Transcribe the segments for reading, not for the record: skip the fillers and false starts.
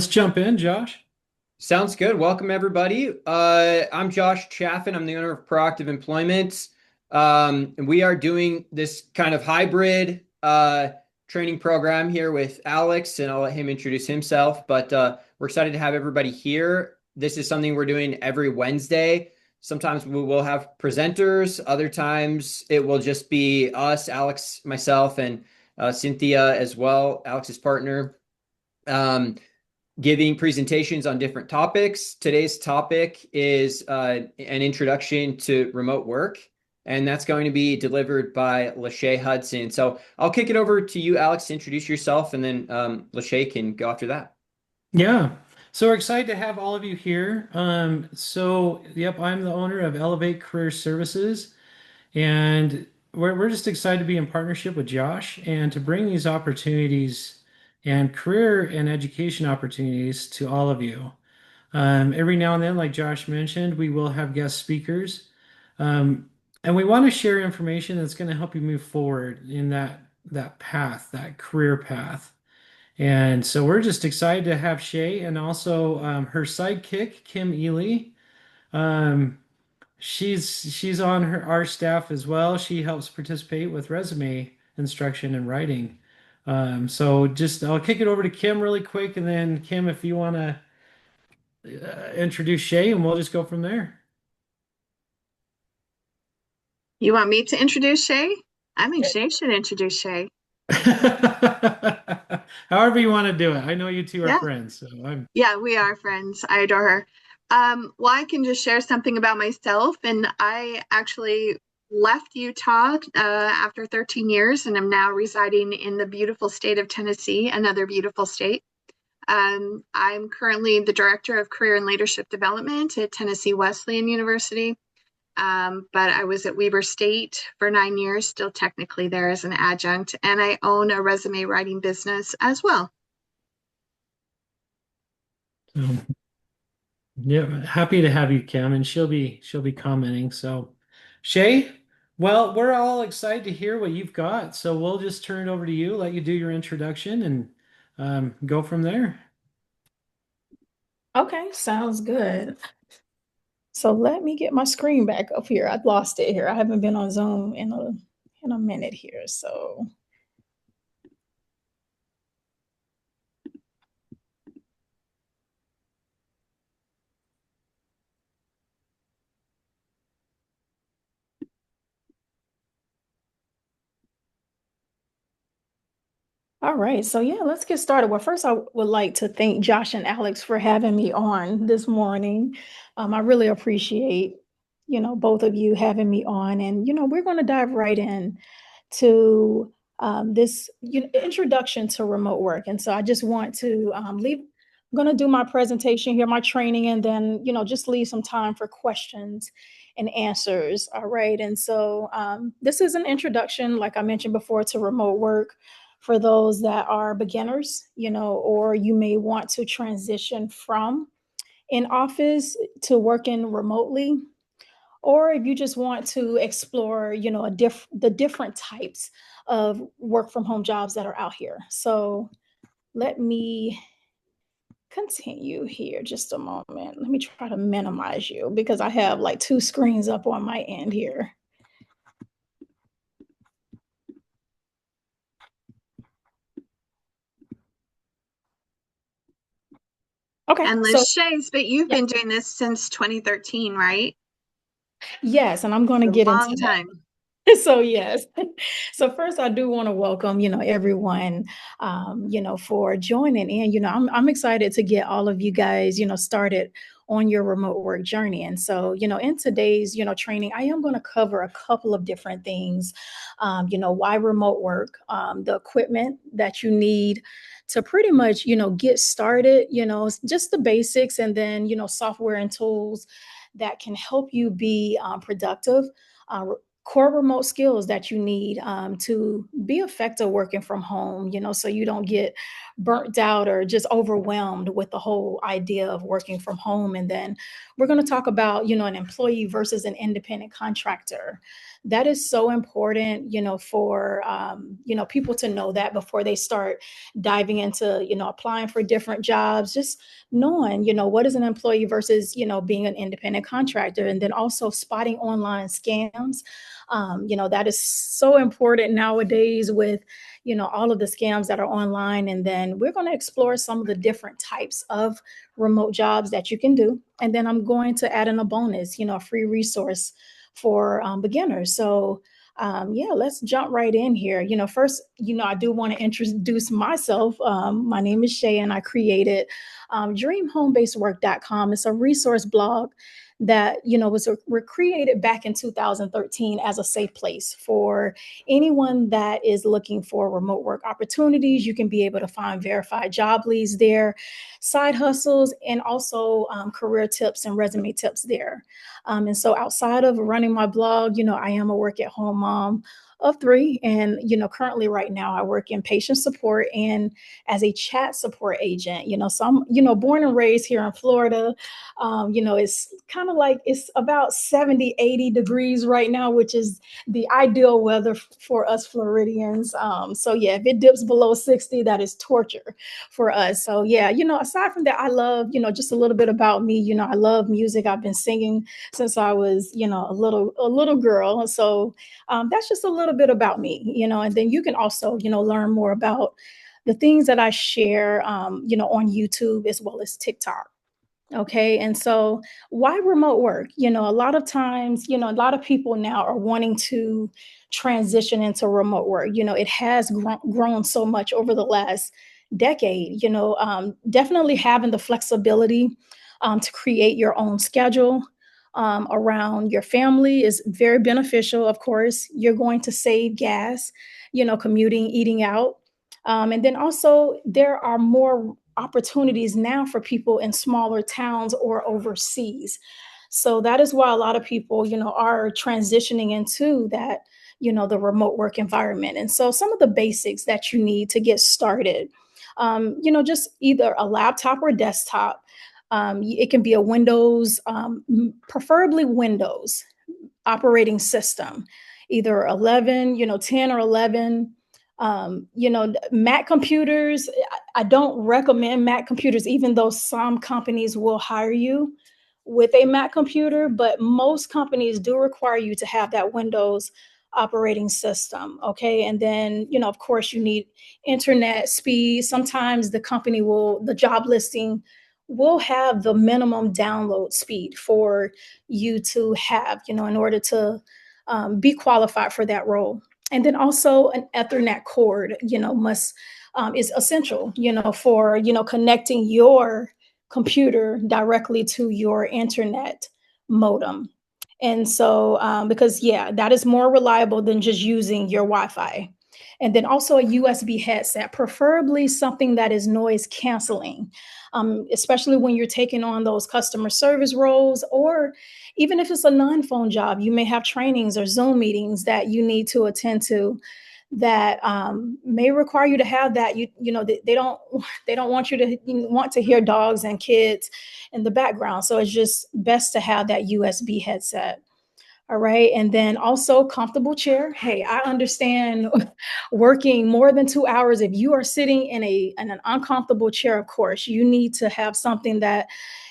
Let's jump in, Josh. Sounds good. Welcome, everybody. I'm Josh Chaffin. I'm the owner of Proactive Employment. And we are doing this kind of hybrid training program here with Alex, and I'll let him introduce himself. But we're excited to have everybody here. This is something we're doing every Wednesday. Sometimes we will have presenters, other times it will just be us, Alex, myself, and Cynthia as well, Alex's partner. Um, Giving presentations on different topics. Today's topic is an introduction to remote work, and that's going to be delivered by Lashay Hudson. So I'll kick it over to you, Alex, to introduce yourself, and then Lashay can go after that. Yeah. So we're excited to have all of you here. Yep, I'm the owner of Elevate Career Services, and we're just excited to be in partnership with Josh and to bring these opportunities and career and education opportunities to all of you. Every now and then, like Josh mentioned, we will have guest speakers, and we want to share information that's going to help you move forward in that path, that career path. And so we're just excited to have Shay and also her sidekick, Kim Ely. Um, she's on our staff as well. She helps participate with resume instruction and writing. So just I'll kick it over to Kim really quick, and then Kim, if you want to introduce Shay, and we'll just go from there. You want me to introduce Shay? I think Shay should introduce Shay. However you want to do it. I know you two are Yeah, friends, so I'm. yeah, we are friends. I adore her. Well, I can just share something about myself. And I actually left Utah after 13 years and am now residing in the beautiful state of Tennessee, another beautiful state. I'm currently the Director of Career and Leadership Development at Tennessee Wesleyan University. But I was at Weber State for 9 years, still technically there as an adjunct, and I own a resume writing business as well. So, yeah, happy to have you, Kim, and she'll be commenting. So, Shay, well, we're all excited to hear what you've got. So we'll just turn it over to you, let you do your introduction, and go from there. Okay, sounds good. So let me get my screen back up here. I lost it here. I haven't been on Zoom in a minute here. So all right. So yeah, let's get started. Well, first I would like to thank Josh and Alex for having me on this morning. I really appreciate, both of you having me on. And we're going to dive right in to this introduction to remote work. And so I just want to I'm going to do my presentation here, my training, and then, just leave some time for questions and answers. All right. And so this is an introduction, like I mentioned before, to remote work for those that are beginners, or you may want to transition from in office to working remotely, or if you just want to explore, the different types of work from home jobs that are out here. So let me continue here just a moment. Let me try to minimize you because I have like two screens up on my end here. Okay, And so Lachey's, but you've yeah, been doing this since 2013, right? yes, and I'm going It's to a get into long that. time. So yes. So first I do want to welcome, everyone, for joining in. I'm excited to get all of you guys, started on your remote work journey. And so, in today's, training, I am going to cover a couple of different things. Why remote work, the equipment that you need to pretty much, get started, just the basics, and then, software and tools that can help you be productive, uh, core remote skills that you need to be effective working from home, so you don't get burnt out or just overwhelmed with the whole idea of working from home. And then we're going to talk about, an employee versus an independent contractor. that is so important, for, people to know that before they start diving into, applying for different jobs, just knowing, what is an employee versus, being an independent contractor. And then also spotting online scams. That is so important nowadays with, all of the scams that are online. And then we're going to explore some of the different types of remote jobs that you can do. And then I'm going to add in a bonus, a free resource for beginners. So, yeah, let's jump right in here. First, I do want to introduce myself. My name is Shay, and I created dreamhomebasedwork.com. It's a resource blog that were created back in 2013 as a safe place for anyone that is looking for remote work opportunities. You can be able to find verified job leads there, side hustles, and also career tips and resume tips there. And so outside of running my blog, I am a work at home mom of three. And, currently right now I work in patient support and as a chat support agent, so I'm, born and raised here in Florida. It's kind of like it's about 70, 80 degrees right now, which is the ideal weather for us Floridians. So yeah, if it dips below 60, that is torture for us. So yeah, aside from that, I love, just a little bit about me. I love music. I've been singing since I was, a little girl. So that's just a little bit about me, and then you can also, learn more about the things that I share, on YouTube as well as TikTok. Okay. And so why remote work? A lot of times, a lot of people now are wanting to transition into remote work. It has grown so much over the last decade, definitely having the flexibility to create your own schedule around your family is very beneficial. Of course, you're going to save gas, commuting, eating out. And then also, there are more opportunities now for people in smaller towns or overseas. So that is why a lot of people, are transitioning into that, the remote work environment. And so some of the basics that you need to get started, just either a laptop or desktop. It can be a Windows, preferably Windows operating system, either 11, 10 or 11. Mac computers, I don't recommend Mac computers, even though some companies will hire you with a Mac computer, but most companies do require you to have that Windows operating system. Okay. And then, of course, you need internet speed. Sometimes the job listing will have the minimum download speed for you to have, in order to be qualified for that role. And then also an Ethernet cord, must is essential, for connecting your computer directly to your internet modem. And so, because yeah, that is more reliable than just using your Wi-Fi. And then also a USB headset, preferably something that is noise canceling, especially when you're taking on those customer service roles, or even if it's a non-phone job, you may have trainings or Zoom meetings that you need to attend to that may require you to have that. They don't want you to want to hear dogs and kids in the background. So it's just best to have that USB headset. All right. And then also comfortable chair. Hey, I understand working more than 2 hours. If you are sitting in an uncomfortable chair, of course, you need to have something that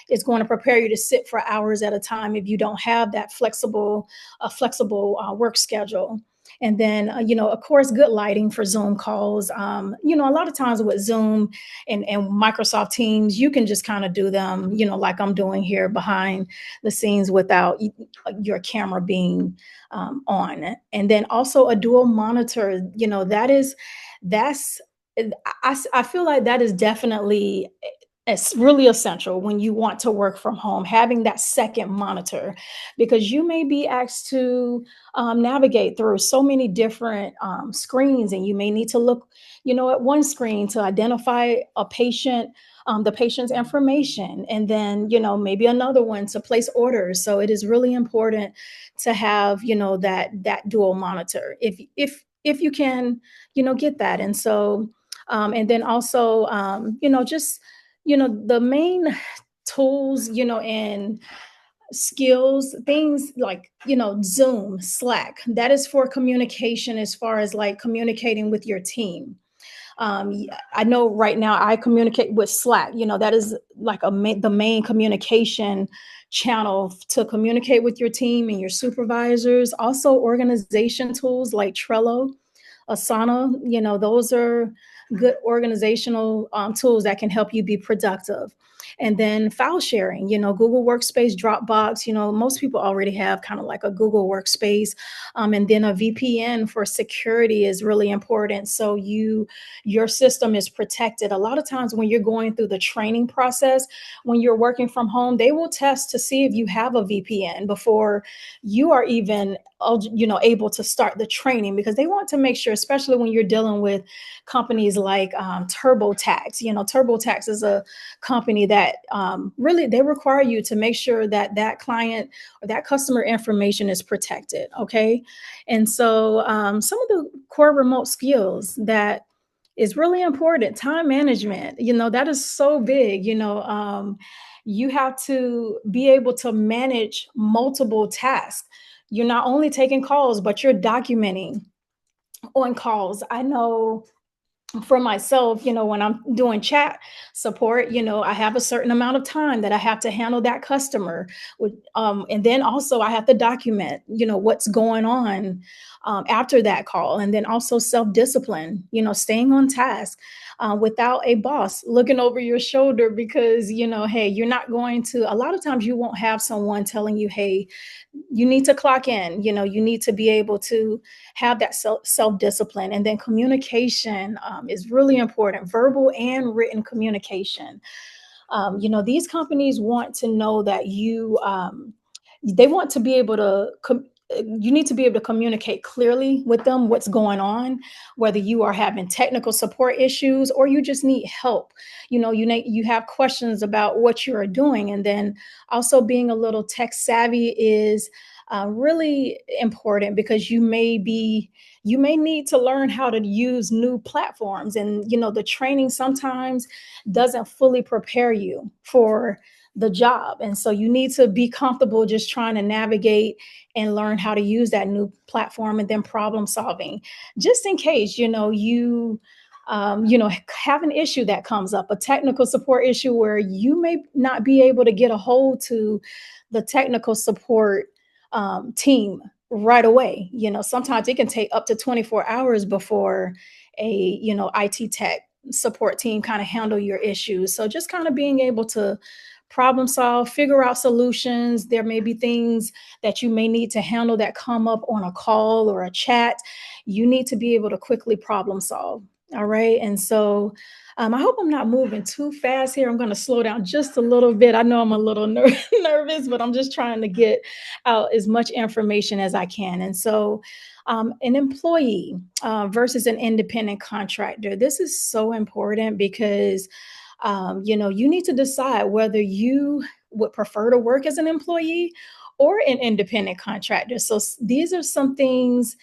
is going to prepare you to sit for hours at a time if you don't have that flexible work schedule. And then, of course, good lighting for Zoom calls. A lot of times with Zoom and Microsoft Teams, you can just kind of do them, like I'm doing here behind the scenes without your camera being on. And then also a dual monitor, that's, I feel like that is definitely it's really essential when you want to work from home, having that second monitor, because you may be asked to navigate through so many different screens, and you may need to look, at one screen to identify a patient, the patient's information, and then, maybe another one to place orders. So it is really important to have, that dual monitor if you can, get that. And so, and then also, just the main tools, and skills, things like, Zoom, Slack, that is for communication as far as like communicating with your team. I know right now I communicate with Slack. That is like the main communication channel to communicate with your team and your supervisors. Also, organization tools like Trello, Asana. Those are good organizational tools that can help you be productive. And then file sharing, Google Workspace, Dropbox, most people already have kind of like a Google Workspace. And then a VPN for security is really important. So your system is protected. A lot of times when you're going through the training process, when you're working from home, they will test to see if you have a VPN before you are even able to start the training, because they want to make sure, especially when you're dealing with companies like TurboTax. TurboTax is a company that really, they require you to make sure that that client or that customer information is protected. Okay. And so some of the core remote skills that is really important: time management. That is so big. You have to be able to manage multiple tasks. You're not only taking calls, but you're documenting on calls. I know for myself, when I'm doing chat support, I have a certain amount of time that I have to handle that customer with, and then also I have to document, what's going on after that call. And then also self-discipline, staying on task without a boss looking over your shoulder, because, hey, you're not going to, a lot of times you won't have someone telling you, hey, you need to clock in. You need to be able to have that self-discipline. And then communication is really important: verbal and written communication. These companies want to know that they want to be able to you need to be able to communicate clearly with them what's going on, whether you are having technical support issues or you just need help. You have questions about what you are doing. And then also being a little tech savvy is really important, because you may need to learn how to use new platforms. And the training sometimes doesn't fully prepare you for the job. And so you need to be comfortable just trying to navigate and learn how to use that new platform, and then problem solving, just in case, have an issue that comes up, a technical support issue where you may not be able to get a hold to the technical support team right away. Sometimes it can take up to 24 hours before a, IT tech support team kind of handle your issues. So just kind of being able to problem solve, figure out solutions. There may be things that you may need to handle that come up on a call or a chat. You need to be able to quickly problem solve. All right. And so I hope I'm not moving too fast here. I'm going to slow down just a little bit. I know I'm a little nervous, but I'm just trying to get out as much information as I can. And so an employee versus an independent contractor. This is so important, because you need to decide whether you would prefer to work as an employee or an independent contractor. So these are some things.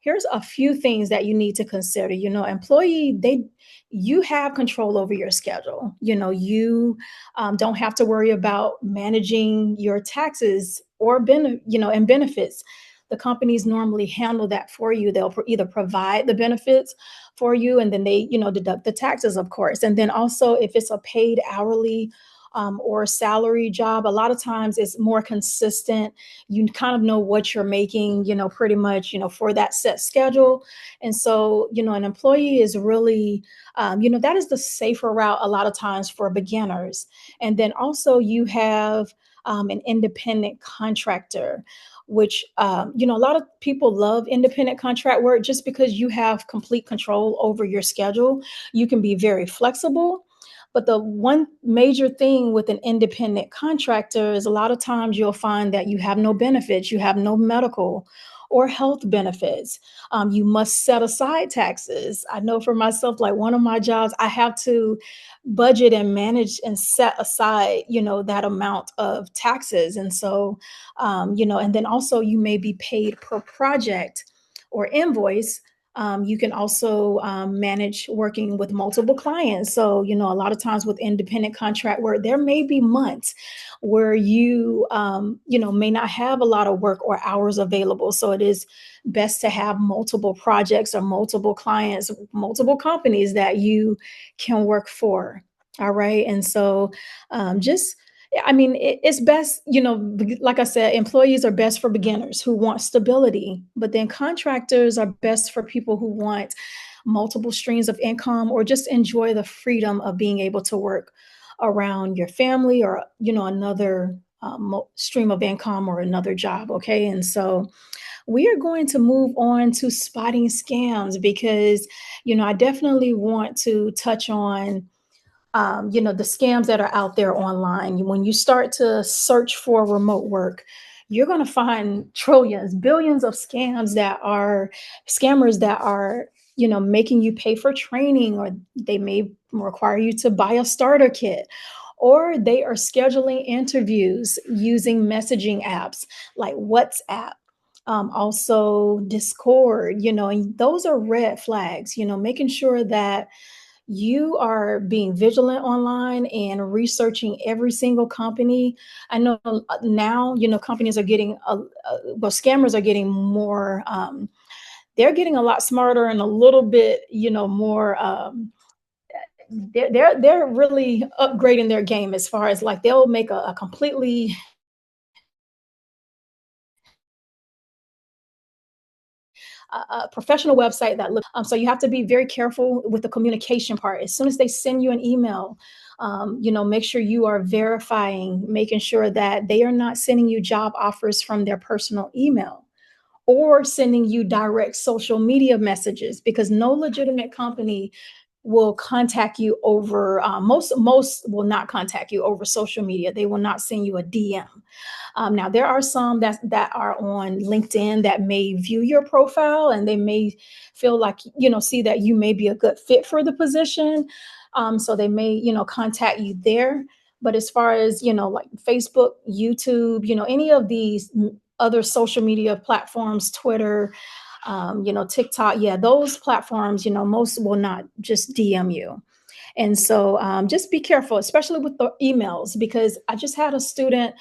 Here's a few things that you need to consider. Employee, you have control over your schedule. You don't have to worry about managing your taxes or and benefits. The companies normally handle that for you. They'll either provide the benefits for you, and then they, deduct the taxes, of course. And then also, if it's a paid hourly or salary job, a lot of times it's more consistent. You kind of know what you're making, pretty much, for that set schedule. And so, an employee is really, that is the safer route a lot of times for beginners. And then also you have an independent contractor, which, a lot of people love independent contract work just because you have complete control over your schedule. You can be very flexible. But the one major thing with an independent contractor is a lot of times you'll find that you have no benefits, you have no medical or health benefits. You must set aside taxes. I know for myself, like one of my jobs, I have to budget and manage and set aside, that amount of taxes. And so, and then also you may be paid per project or invoice, You can also manage working with multiple clients. So, a lot of times with independent contract work, there may be months where you may not have a lot of work or hours available. So it is best to have multiple projects or multiple clients, multiple companies that you can work for. All right. And so just I mean, it's best, like I said, employees are best for beginners who want stability, but then contractors are best for people who want multiple streams of income or just enjoy the freedom of being able to work around your family or, another stream of income or another job. Okay. And so we are going to move on to spotting scams because, I definitely want to touch on the scams that are out there online. When you start to search for remote work, you're going to find trillions, billions of scammers that are, making you pay for training, or they may require you to buy a starter kit, or they are scheduling interviews using messaging apps like WhatsApp. Also Discord, and those are red flags, making sure that you are being vigilant online and researching every single company. I know now, companies are getting, well, scammers are getting more, they're getting a lot smarter and a little bit, more, they're really upgrading their game as far as like they'll make a completely a professional website that looks. So you have to be very careful with the communication part. As soon as they send you an email, make sure you are verifying, making sure that they are not sending you job offers from their personal email or sending you direct social media messages, because no legitimate company will contact you over most will not contact you over social media. They will not send you a DM. Now there are some that are on LinkedIn that may view your profile and they may feel like, see that you may be a good fit for the position. So they may, contact you there. But as far as, like Facebook, YouTube, any of these other social media platforms, Twitter, TikTok, yeah, those platforms, most will not just DM you. And so just be careful, especially with the emails, because I just had a student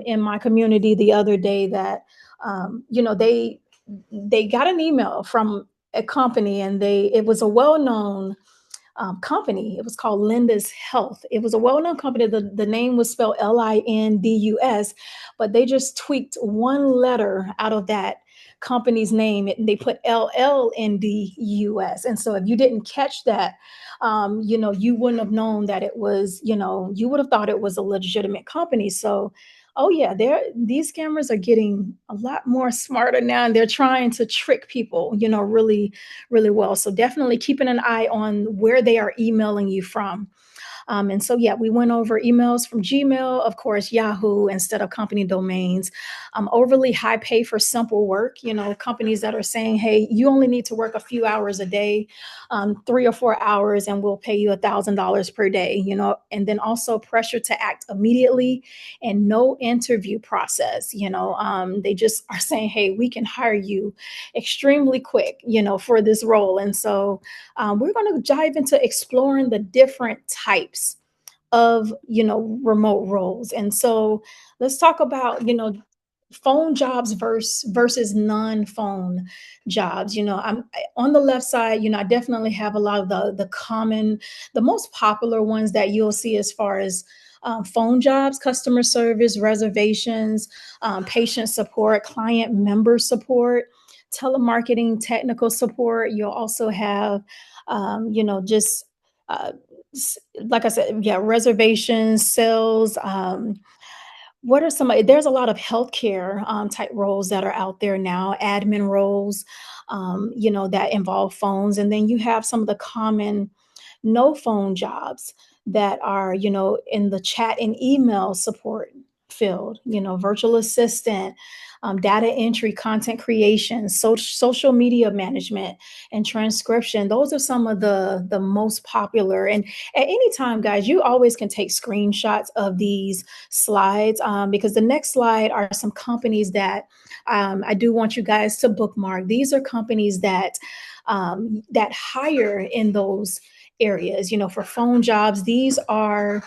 in my community the other day that, they got an email from a company, and it was a well-known company. It was called Linda's Health. It was a well-known company. The name was spelled Lindus, but they just tweaked one letter out of that company's name. They put LLNDUS. And so if you didn't catch that, you wouldn't have known that it was, you would have thought it was a legitimate company. So, oh yeah, these scammers are getting a lot more smarter now, and they're trying to trick people, really, really well. So definitely keeping an eye on where they are emailing you from. And so, yeah, we went over emails from Gmail, of course, Yahoo instead of company domains, overly high pay for simple work, companies that are saying, hey, you only need to work a few hours a day, 3 or 4 hours, and we'll pay you $1,000 per day, and then also pressure to act immediately and no interview process. They just are saying, hey, we can hire you extremely quick, for this role. And so we're going to dive into exploring the different types of remote roles. And so let's talk about phone jobs versus non-phone jobs. I'm on the left side. I definitely have a lot of the most popular ones that you'll see as far as phone jobs: customer service, reservations, patient support, client member support, telemarketing, technical support. You'll also have just like I said, yeah, reservations, sales. What are there's a lot of healthcare type roles that are out there now, admin roles, that involve phones. And then you have some of the common no phone jobs that are, in the chat and email support field, virtual assistant, data entry, content creation, social media management, and transcription. Those are some of the most popular. And at any time, guys, you always can take screenshots of these slides, because the next slide are some companies that I do want you guys to bookmark. These are companies that that hire in those areas. For phone jobs, these are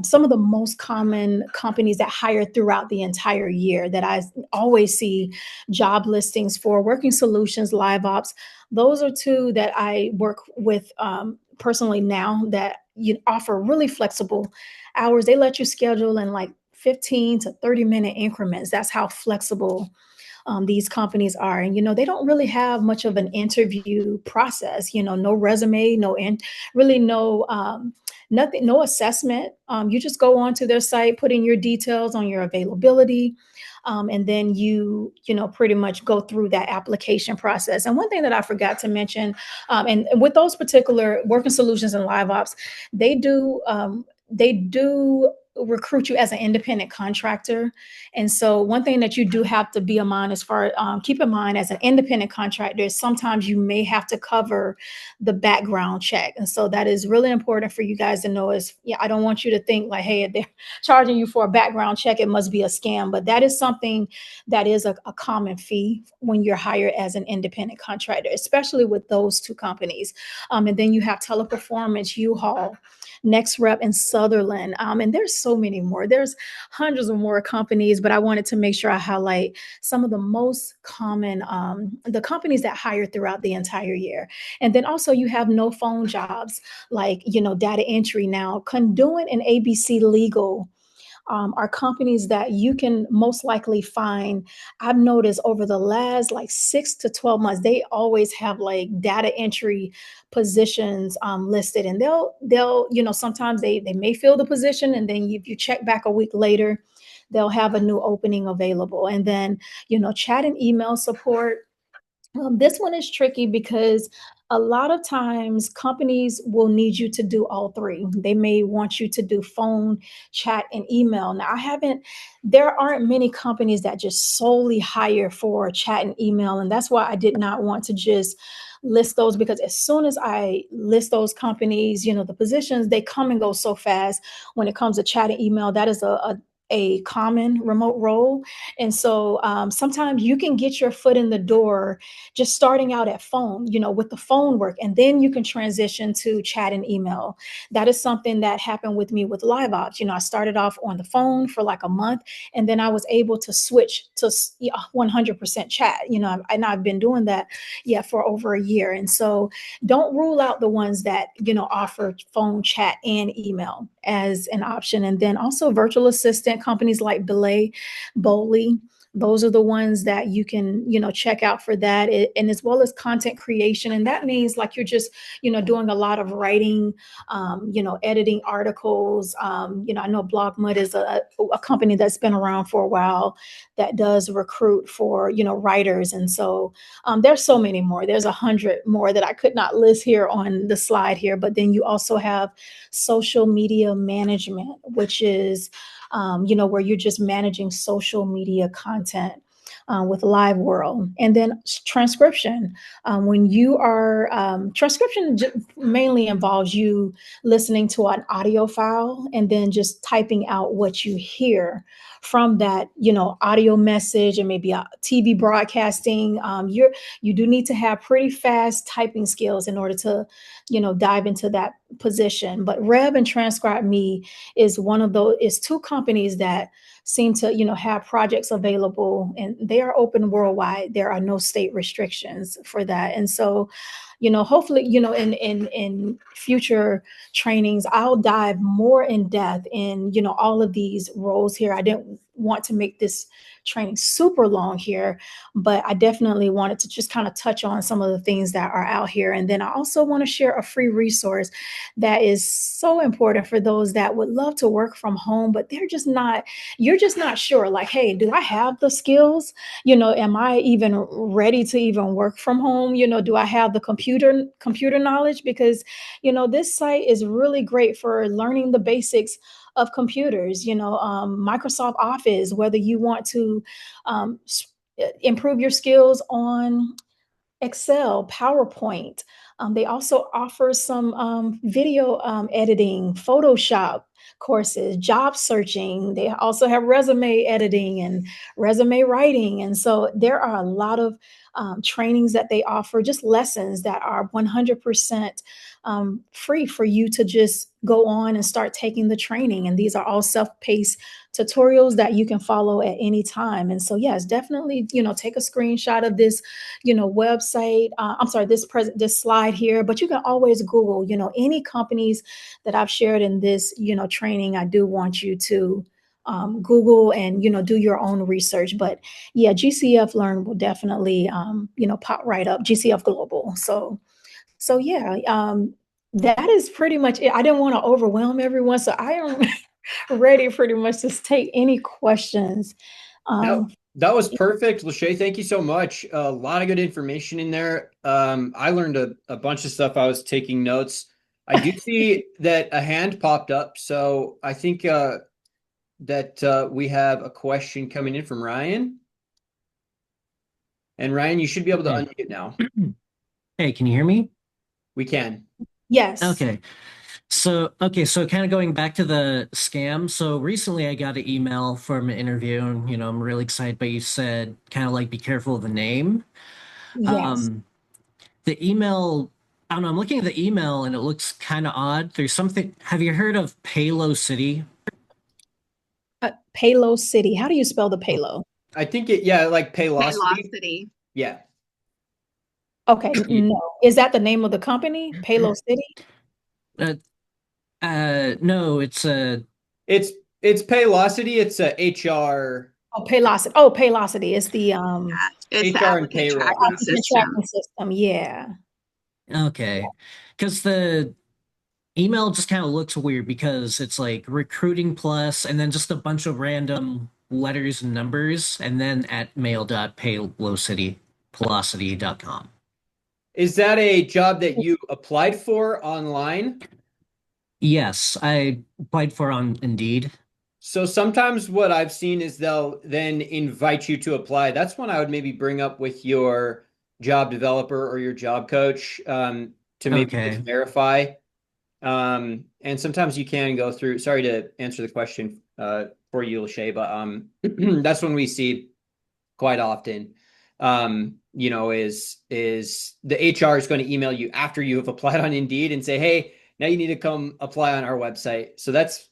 some of the most common companies that hire throughout the entire year that I always see job listings for. Working Solutions, Live Ops, those are two that I work with personally now that you offer really flexible hours. They let you schedule in like 15 to 30-minute increments. That's how flexible these companies are. And, they don't really have much of an interview process, no resume, really no, nothing, no assessment. You just go onto their site, put in your details on your availability. And then pretty much go through that application process. And one thing that I forgot to mention, and with those particular Working Solutions and Live Ops, they do recruit you as an independent contractor. And so one thing that you do have to be in mind keep in mind as an independent contractor is sometimes you may have to cover the background check. And so that is really important for you guys to know I don't want you to think like, hey, if they're charging you for a background check, it must be a scam. But that is something that is a common fee when you're hired as an independent contractor, especially with those two companies. And then you have Teleperformance, U-Haul, Next Rep, and Sutherland. And there's so many more. There's hundreds of more companies, but I wanted to make sure I highlight some of the most common, the companies that hire throughout the entire year. And then also you have no phone jobs like, data entry now. Conduent and ABC Legal are companies that you can most likely find. I've noticed over the last like 6 to 12 months, they always have like data entry positions listed, and they'll sometimes they may fill the position, and then if you check back a week later, they'll have a new opening available. And then chat and email support. This one is tricky because a lot of times companies will need you to do all three. They may want you to do phone, chat, and email. Now, there aren't many companies that just solely hire for chat and email. And that's why I did not want to just list those, because as soon as I list those companies, the positions, they come and go so fast. When it comes to chat and email, that is a common remote role. And so sometimes you can get your foot in the door just starting out at phone, with the phone work, and then you can transition to chat and email. That is something that happened with me with Live Ops. I started off on the phone for like a month, and then I was able to switch to 100% chat, and I've been doing that, for over a year. And so don't rule out the ones that, offer phone, chat, and email as an option. And then also virtual assistant companies like Belay, Bowley. Those are the ones that you can, check out for that. And as well as content creation. And that means like you're just, doing a lot of writing, editing articles. I know BlogMud is a company that's been around for a while that does recruit for, writers. And so there's so many more. There's 100 more that I could not list here on the slide here. But then you also have social media management, which is where you're just managing social media content with Live World. And then transcription. When you are, transcription mainly involves you listening to an audio file and then just typing out what you hear from that, audio message, and maybe a TV broadcasting. You do need to have pretty fast typing skills in order to, dive into that position. But Rev and Transcribe Me is two companies that seem to, have projects available, and they are open worldwide. There are no state restrictions for that. And so, hopefully, in future trainings, I'll dive more in depth in, all of these roles here. I didn't want to make this training super long here, but I definitely wanted to just kind of touch on some of the things that are out here. And then I also want to share a free resource that is so important for those that would love to work from home, but you're just not sure, like, hey, do I have the skills? Am I even ready to even work from home? Do I have the computer knowledge? Because, this site is really great for learning the basics of computers, Microsoft Office, whether you want to improve your skills on Excel, PowerPoint. They also offer some video editing, Photoshop courses, job searching. They also have resume editing and resume writing. And so there are a lot of trainings that they offer, just lessons that are 100% free for you to just go on and start taking the training. And these are all self-paced tutorials that you can follow at any time. And so, yes, definitely, take a screenshot of this, website. I'm sorry, this slide here, but you can always Google, any companies that I've shared in this, training. I do want you to Google and, do your own research. But yeah, GCF Learn will definitely, pop right up, GCF Global. So yeah, that is pretty much it. I didn't want to overwhelm everyone, so I am ready pretty much to take any questions. No, Um, that was perfect, Lashay. Thank you so much. A lot of good information in there. I learned a bunch of stuff. I was taking notes. I do see that a hand popped up, so I think that we have a question coming in from Ryan. And Ryan, you should be able to Okay. unmute now. Hey, can you hear me? We can. yes. Okay. So kind of going back to the scam. So recently I got an email from an interview and, I'm really excited, but you said kind of like be careful of the name. Yes. Um, the email, I don't know, I'm looking at the email and it looks kind of odd. There's something, have you heard of Palo City? Palo City. How do you spell the Palo? I think like Paylocity. Velocity. Yeah. Okay, Y- no. Is that the name of the company? Palo City? Uh, no, It's Paylocity. It's a HR Oh, Paylocity. Oh, Paylocity. It's the It's the HR and applicant payroll. tracking applicant system. tracking system. Yeah. okay. Because the email just kind of looks weird because it's like recruiting plus and then just a bunch of random letters and numbers and then at mail.paylocity.com. Is that a job that you applied for online? Yes, I applied for on Indeed. So sometimes what I've seen is they'll then invite you to apply. That's when I would maybe bring up with your job developer or your job coach to maybe just Okay. verify. And sometimes you can go through. Sorry to answer the question for you, Lashay, but that's when we see quite often. Is the HR is going to email you after you have applied on Indeed and say, "Hey, now you need to come apply on our website." So that's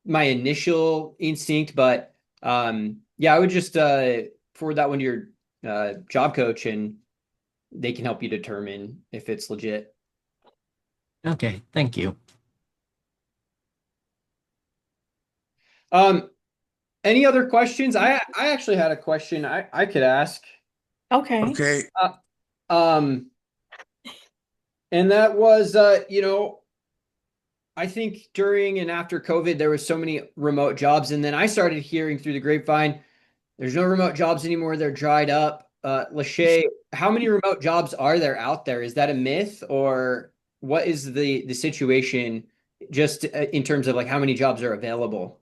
my initial instinct, but yeah, I would just forward that one to your job coach, and they can help you determine if it's legit. Okay, thank you. Um, any other questions? I actually had a question I could ask. Okay. Okay. Uh, um, and that was I think during and after COVID, there was so many remote jobs, and then I started hearing through the grapevine, there's no remote jobs anymore. They're dried up. Lashay, how many remote jobs are there out there? Is that a myth, or what is the situation just in terms of like how many jobs are available?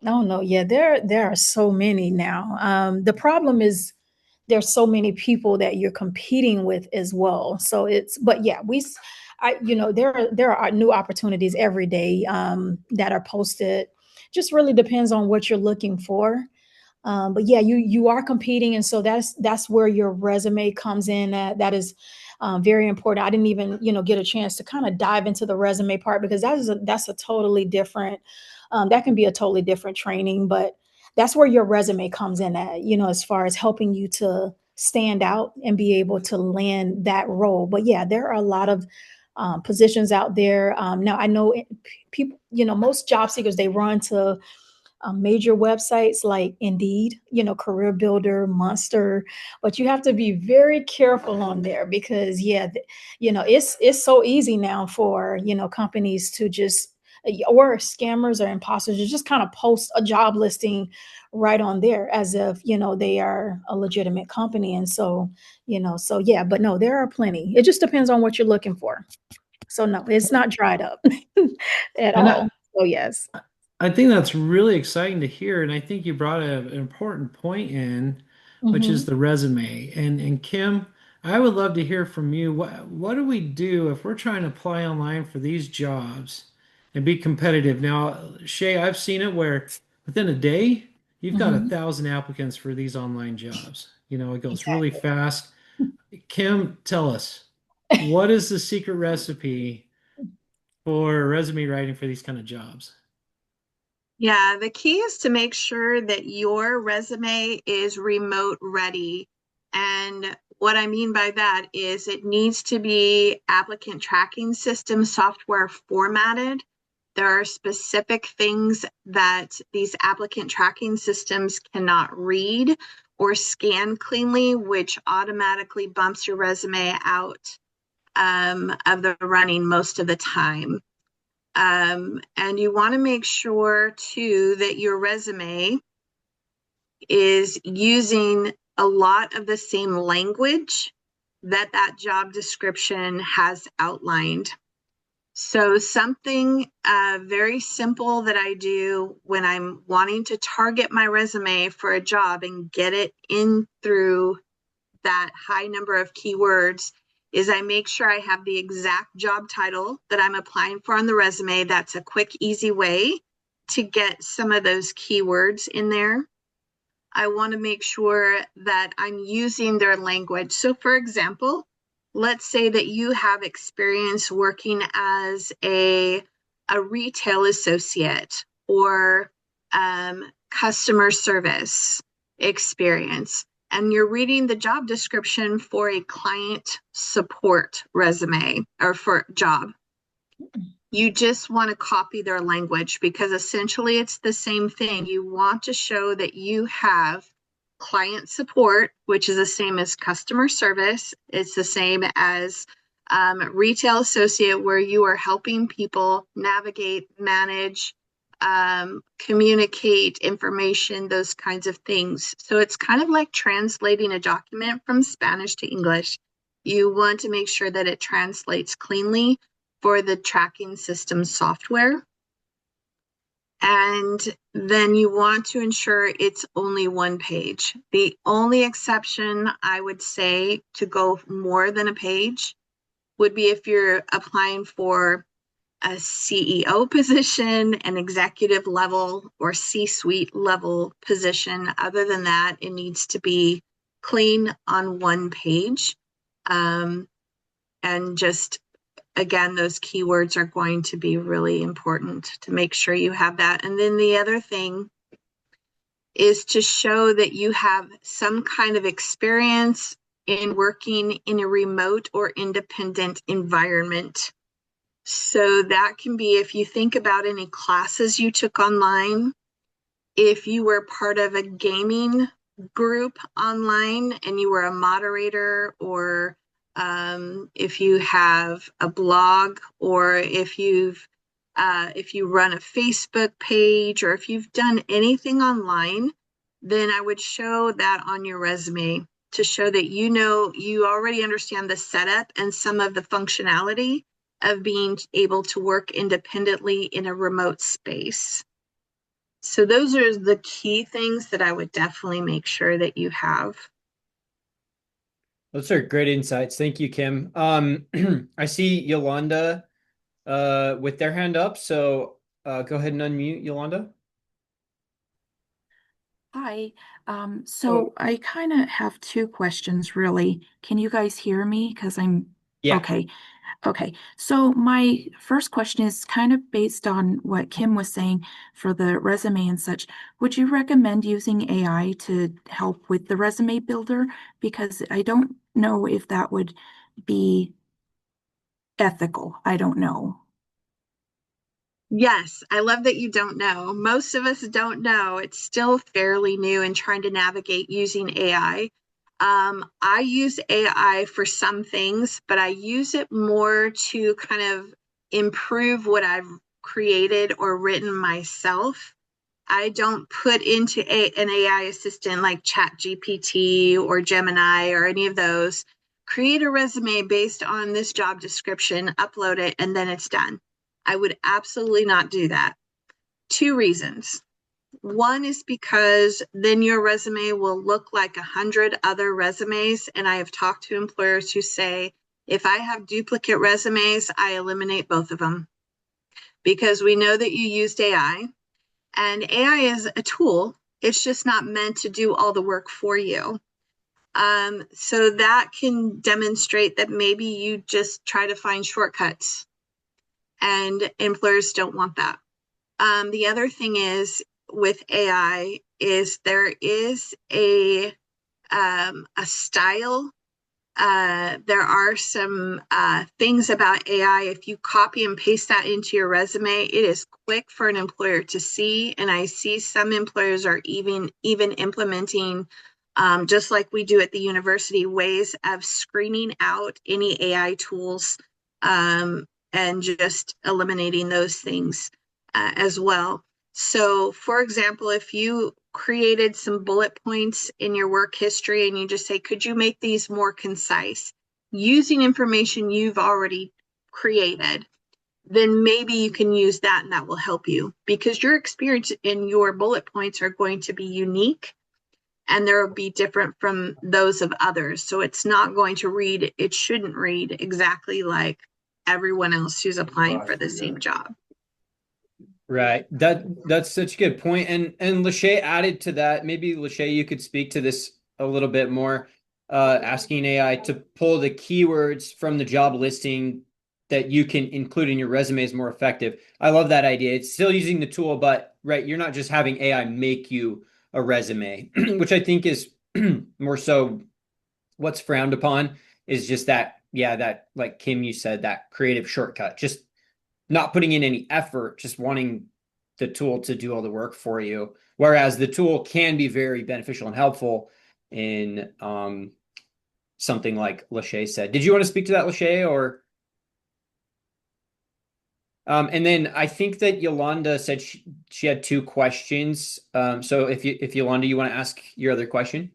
No, no, yeah, there are so many now. The problem is there's so many people that you're competing with as well. So but yeah, there are new opportunities every day that are posted. Just really depends on what you're looking for. But yeah, you are competing, and so that's where your resume comes in. That is very important. I didn't even get a chance to kind of dive into the resume part because that's a totally different. That can be a totally different training, but that's where your resume comes in at. As far as helping you to stand out and be able to land that role. But yeah, there are a lot of positions out there. Now I know people. Most job seekers they run to major websites like Indeed, Career Builder, Monster, but you have to be very careful on there because yeah, it's so easy now for companies to just or scammers or imposters to just kind of post a job listing right on there as if they are a legitimate company. And so so yeah, but no, there are plenty. It just depends on what you're looking for. So no, it's not dried up at And all. So yes. I think that's really exciting to hear, and I think you brought an important point in, which is Hmm. the resume. And Kim, I would love to hear from you. What do we do if we're trying to apply online for these jobs and be competitive? Now, Shay, I've seen it where within a day you've got Hmm. 1,000 applicants for these online jobs. It goes really Exactly. fast. Kim, tell us, what is the secret recipe for resume writing for these kind of jobs? Yeah, the key is to make sure that your resume is remote ready. And what I mean by that is it needs to be applicant tracking system software formatted. There are specific things that these applicant tracking systems cannot read or scan cleanly, which automatically bumps your resume out of the running most of the time. And you want to make sure too that your resume is using a lot of the same language that that job description has outlined. So something very simple that I do when I'm wanting to target my resume for a job and get it in through that high number of keywords is I make sure I have the exact job title that I'm applying for on the resume. That's a quick, easy way to get some of those keywords in there. I want to make sure that I'm using their language. So for example, let's say that you have experience working as a retail associate or customer service experience, and you're reading the job description for a client support resume or for job. You just want to copy their language because essentially it's the same thing. You want to show that you have client support, which is the same as customer service. It's the same as retail associate, where you are helping people navigate, manage, communicate information, those kinds of things. So it's kind of like translating a document from Spanish to English. You want to make sure that it translates cleanly for the tracking system software. And then you want to ensure it's only one page. The only exception I would say to go more than a page would be if you're applying for a CEO position, an executive level or C-suite level position. Other than that, it needs to be clean on one page. And just, again, those keywords are going to be really important to make sure you have that. And then the other thing is to show that you have some kind of experience in working in a remote or independent environment. So that can be if you think about any classes you took online, if you were part of a gaming group online and you were a moderator, or if you have a blog, or if you run a Facebook page, or if you've done anything online, then I would show that on your resume to show that you already understand the setup and some of the functionality of being able to work independently in a remote space. So those are the key things that I would definitely make sure that you have. Those are great insights. Thank you, Kim. I see Yolanda with their hand up. So go ahead and unmute, Yolanda. Hi. So I kind of have two questions, really. Can you guys hear me? Because Yeah. okay. Okay. So my first question is kind of based on what Kim was saying for the resume and such. Would you recommend using AI to help with the resume builder? Because I don't know if that would be ethical. I don't know. Yes, I love that you don't know. Most of us don't know. It's still fairly new in trying to navigate using AI. I use AI for some things, but I use it more to kind of improve what I've created or written myself. I don't put into an AI assistant like ChatGPT or Gemini or any of those. Create a resume based on this job description, upload it, and then it's done. I would absolutely not do that. Two reasons. One is because then your resume will look like 100 other resumes. And I have talked to employers who say, if I have duplicate resumes, I eliminate both of them. Because we know that you used AI, and AI is a tool. It's just not meant to do all the work for you. So that can demonstrate that maybe you just try to find shortcuts, and employers don't want that. The other thing is with AI is there is a style. There are some things about AI. If you copy and paste that into your resume, it is quick for an employer to see. And I see some employers are even implementing, just like we do at the university, ways of screening out any AI tools, and just eliminating those things as well. So, for example, if you created some bullet points in your work history and you just say, could you make these more concise using information you've already created, then maybe you can use that and that will help you, because your experience in your bullet points are going to be unique and they'll be different from those of others. So it's not going to read, it shouldn't read exactly like everyone else who's applying for the same job. Right. That's such a good point. And Lashay added to that. Maybe Lashay, you could speak to this a little bit more, asking AI to pull the keywords from the job listing that you can include in your resume is more effective. I love that idea. It's still using the tool, but right, you're not just having AI make you a resume, which I think is more so what's frowned upon is just that, yeah, that like Kim, you said, that creative shortcut, just not putting in any effort, just wanting the tool to do all the work for you. Whereas the tool can be very beneficial and helpful in something like Lashay said. Did you want to speak to that, Lashay, or? And then I think that Yolanda said she had two questions. So if Yolanda, you want to ask your other question?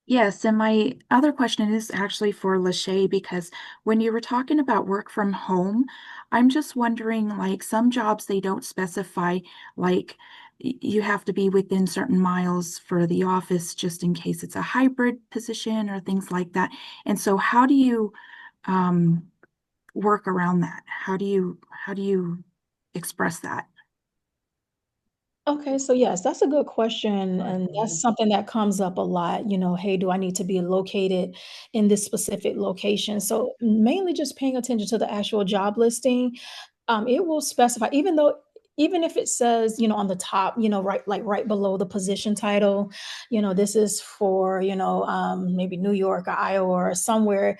Yes, and my other question is actually for Lashay, because when you were talking about work from home, I'm just wondering, like some jobs they don't specify, like you have to be within certain miles for the office just in case it's a hybrid position or things like that. And so how do you work around that? How do you express that? Okay, so yes, that's a good question, and that's something that comes up a lot, hey, do I need to be located in this specific location? So mainly just paying attention to the actual job listing. It will specify, even if it says, on the top, right, like right below the position title, this is for, maybe New York or Iowa or somewhere.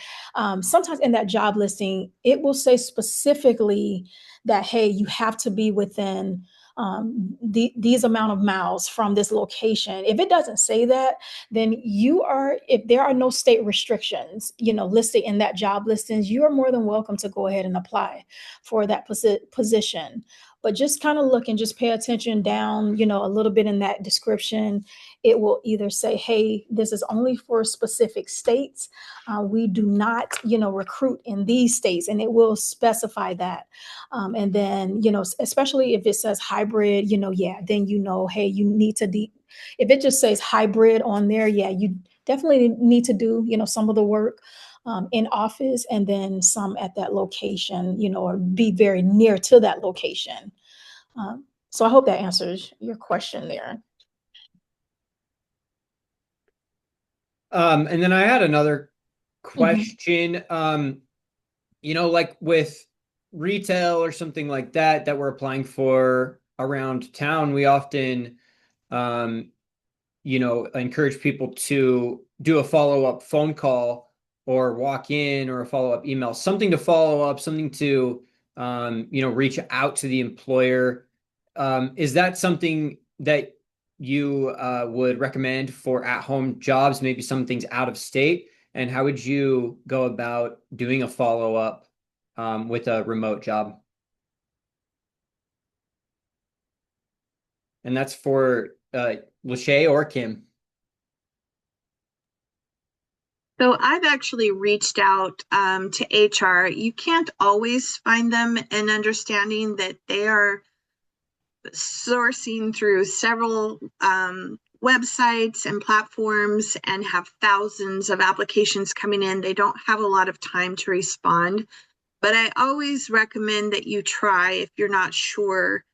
Sometimes in that job listing, it will say specifically that, hey, you have to be within these amount of miles from this location. If it doesn't say that, then if there are no state restrictions, listed in that job listings, you are more than welcome to go ahead and apply for that position. But just kind of look and just pay attention down, a little bit in that description. It will either say, hey, this is only for specific states. We do not, recruit in these states, and it will specify that. And then, especially if it says hybrid, yeah, then, hey, you need to if it just says hybrid on there, yeah, you definitely need to do, some of the work in office and then some at that location, or be very near to that location. So I hope that answers your question there. And then I had another Mhm. question. Like with retail or something like that we're applying for around town, we often, encourage people to do a follow-up phone call or walk in or a follow-up email, something to follow up, something to, reach out to the employer. Is that something that you would recommend for at-home jobs, maybe some things out of state? And how would you go about doing a follow-up with a remote job? And that's for Lashay or Kim. So I've actually reached out to HR. You can't always find them, and understanding that they are sourcing through several websites and platforms and have thousands of applications coming in. They don't have a lot of time to respond. But I always recommend that you try if you're not sure,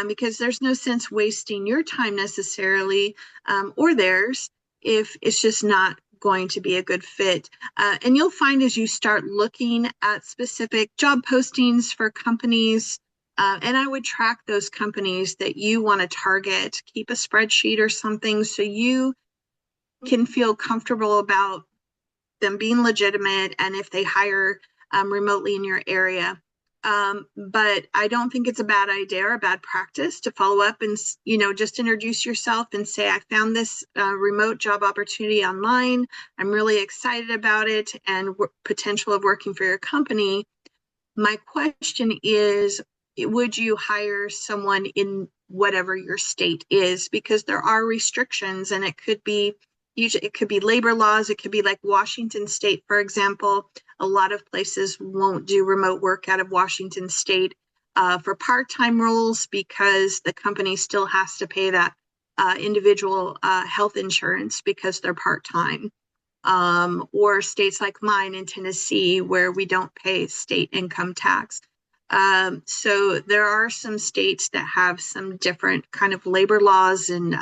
because there's no sense wasting your time necessarily, or theirs, if it's just not going to be a good fit. And you'll find as you start looking at specific job postings for companies, and I would track those companies that you want to target, keep a spreadsheet or something so you can feel comfortable about them being legitimate and if they hire remotely in your area. But I don't think it's a bad idea or a bad practice to follow up and, just introduce yourself and say, I found this remote job opportunity online. I'm really excited about it and potential of working for your company. My question is, would you hire someone in whatever your state is? Because there are restrictions, and it could be labor laws. It could be like Washington State, for example. A lot of places won't do remote work out of Washington State for part-time roles because the company still has to pay that individual health insurance because they're part-time. Or states like mine in Tennessee where we don't pay state income tax. So there are some states that have some different kind of labor laws and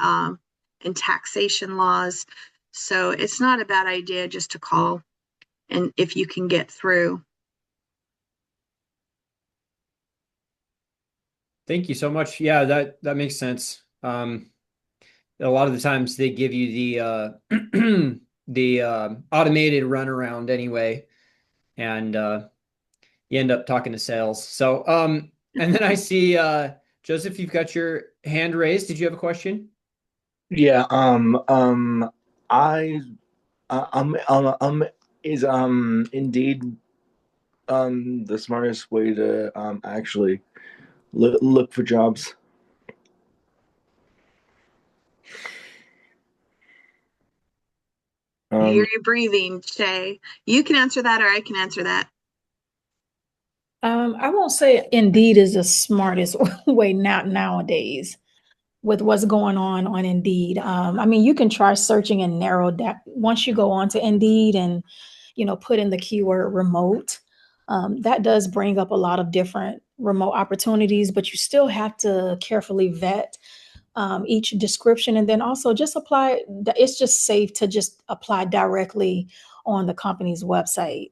taxation laws. So it's not a bad idea just to call, and if you can get through. Thank you so much. Yeah, that makes sense. A lot of the times they give you the the automated runaround anyway, and you end up talking to sales. So and then I see Joseph, you've got your hand raised. Did you have a question? Yeah, I, is Indeed the smartest way to actually look for jobs? I hear you breathing, Shay. You can answer that, or I can answer that. I won't say Indeed is the smartest way nowadays with what's going on Indeed. I mean, you can try searching and narrow that once you go on to Indeed and, put in the keyword remote. That does bring up a lot of different remote opportunities, but you still have to carefully vet each description and then also just apply. It's just safe to just apply directly on the company's website.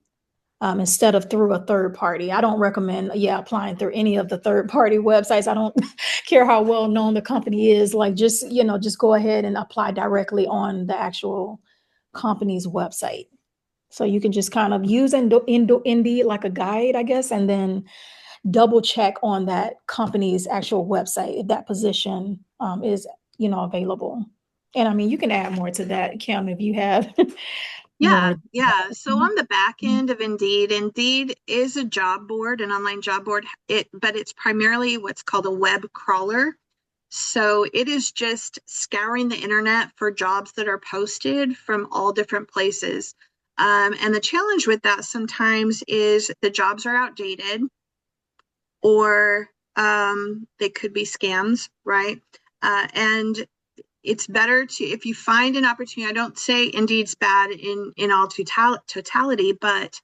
Instead of through a third party. I don't recommend, applying through any of the third party websites. I don't care how well known the company is. Like, just go ahead and apply directly on the actual company's website. So you can just kind of use Indeed like a guide, I guess, and then double check on that company's actual website if that position is, available. And I mean, you can add more to that, Kim, if you have more. Yeah. So on the back end of Indeed is a job board, an online job board, but it's primarily what's called a web crawler. So it is just scouring the internet for jobs that are posted from all different places. And the challenge with that sometimes is the jobs are outdated, or they could be scams, right? And it's better to, if you find an opportunity, I don't say Indeed's bad in all totality, but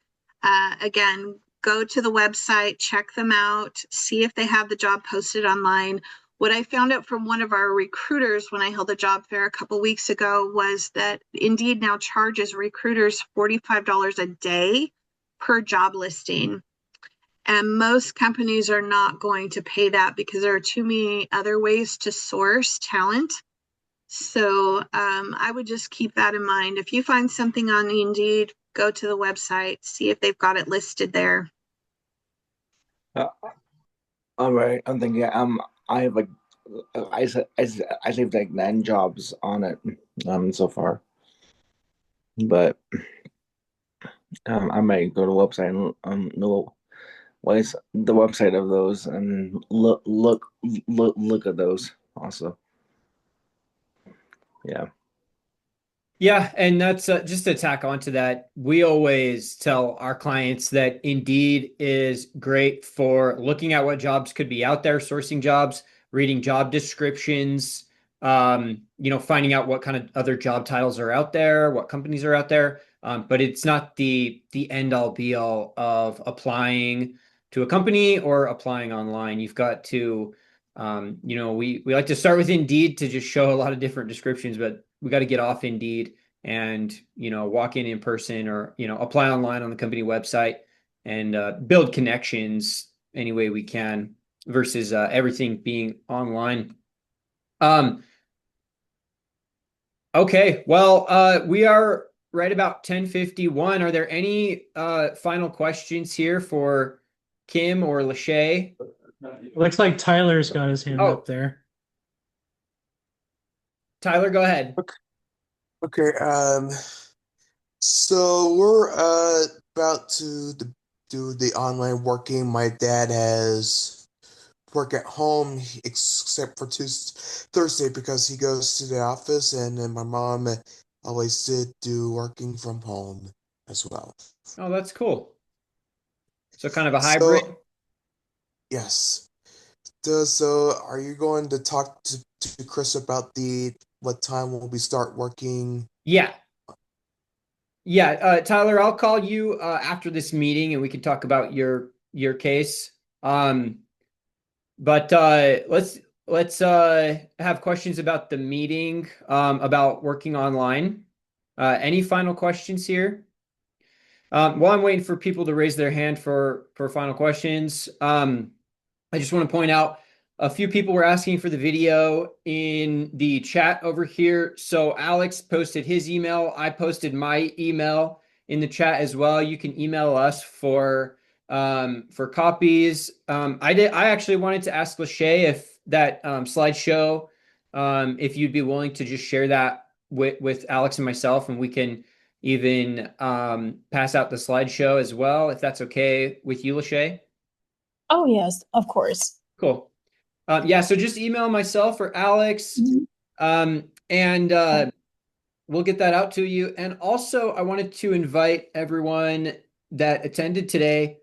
again, go to the website, check them out, see if they have the job posted online. What I found out from one of our recruiters when I held a job fair a couple weeks ago was that Indeed now charges recruiters $45 a day per job listing. And most companies are not going to pay that because there are too many other ways to source talent. So I would just keep that in mind. If you find something on Indeed, go to the website, see if they've got it listed there. All right, I'm thinking I have like I saved like 9 jobs on it so far, but I might go to the website and know what is the website of those and look at those also. Yeah. Yeah, and that's just to tack onto that. We always tell our clients that Indeed is great for looking at what jobs could be out there, sourcing jobs, reading job descriptions, finding out what kind of other job titles are out there, what companies are out there. But it's not the end all be all of applying to a company or applying online. You've got to, we like to start with Indeed to just show a lot of different descriptions, but to get off Indeed and walk in person, or apply online on the company website and build connections any way we can versus everything being online. Okay, well, we are right about 10:51. Are there any final questions here for Kim or Lashay? Looks like Tyler's got his hand Oh. up there. Tyler, go ahead. Okay, so we're about to do the online working. My dad has work at home except for Thursday because he goes to the office, and then my mom always did do working from home as well. Oh, that's cool. So kind of a So, hybrid. yes. So are you going to talk to Chris about what time will we start working? Yeah. Yeah, Tyler, I'll call you after this meeting and we can talk about your case. But let's have questions about the meeting, about working online. Any final questions here? While I'm waiting for people to raise their hand for final questions, I just want to point out a few people were asking for the video in the chat over here. So Alex posted his email. I posted my email in the chat as well. You can email us for copies. I actually wanted to ask Lashay if that slideshow, if you'd be willing to just share that with Alex and myself, and we can even pass out the slideshow as well, if that's okay with you, Lashay. Oh, yes, of course. Cool. Yeah, so just email myself or Alex, and we'll get that out to you. And also, I wanted to invite everyone that attended today.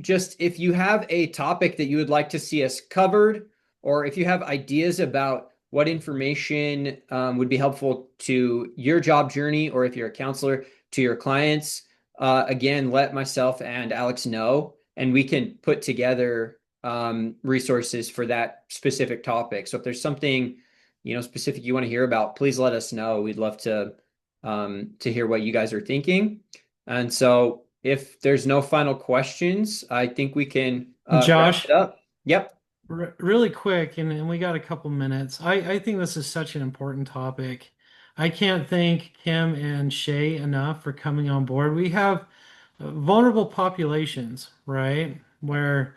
Just if you have a topic that you would like to see us covered, or if you have ideas about what information would be helpful to your job journey, or if you're a counselor to your clients, again, let myself and Alex know, and we can put together resources for that specific topic. So if there's something specific you want to hear about, please let us know. We'd love to hear what you guys are thinking. And so if there's no final questions, I think we can wrap Josh, it up. Yep. really quick, and we got a couple minutes. I think this is such an important topic. I can't thank Kim and Shay enough for coming on board. We have vulnerable populations, right? Where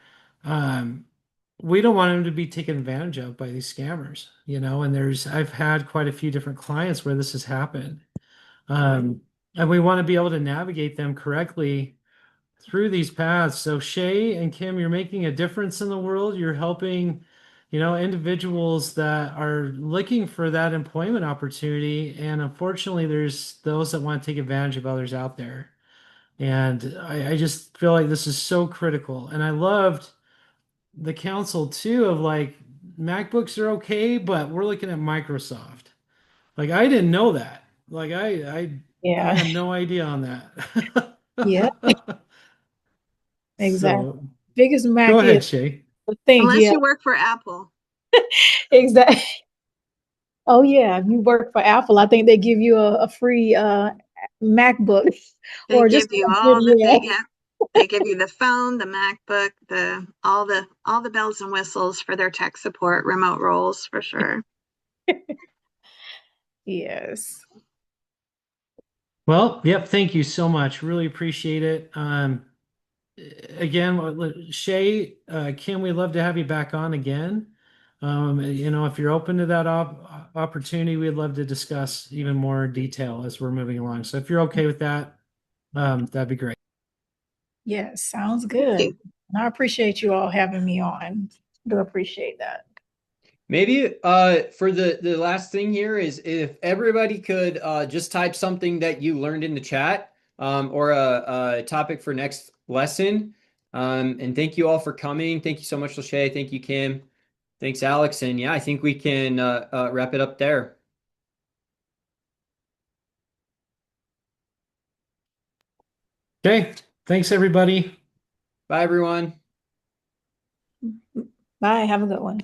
we don't want them to be taken advantage of by these scammers, and I've had quite a few different clients where this has happened. And we want to be able to navigate them correctly through these paths. So Shay and Kim, you're making a difference in the world. You're helping, individuals that are looking for that employment opportunity. And unfortunately, there's those that want to take advantage of others out there. And I just feel like this is so critical. And I loved the counsel too of like MacBooks are okay, but we're looking at Microsoft. Like I didn't know that. Like I Yeah, had no idea on that. yeah, exactly. So Biggest Mac go is ahead, Shay. the thing. Unless Yeah, you work for Apple, exactly. Oh yeah, if you work for Apple, I think they give you a free MacBook they or give just you a all the yeah. thing. Yeah, they give you the phone, the MacBook, all the bells and whistles for their tech support remote roles for sure. Yes. Well, yep, thank you so much. Really appreciate it. Again, Shay, Kim, we'd love to have you back on again. If you're open to that opportunity, we'd love to discuss even more detail as we're moving along. So if you're okay with that, that'd be great. Yes, sounds good. you. And I appreciate you all having me on. Do appreciate that. Maybe for the last thing here is if everybody could just type something that you learned in the chat, or a topic for next lesson. And thank you all for coming. Thank you so much, Lashay. Thank you, Kim. Thanks, Alex. And yeah, I think we can wrap it up there. Okay, thanks everybody. Bye, everyone. Bye. Have a good one.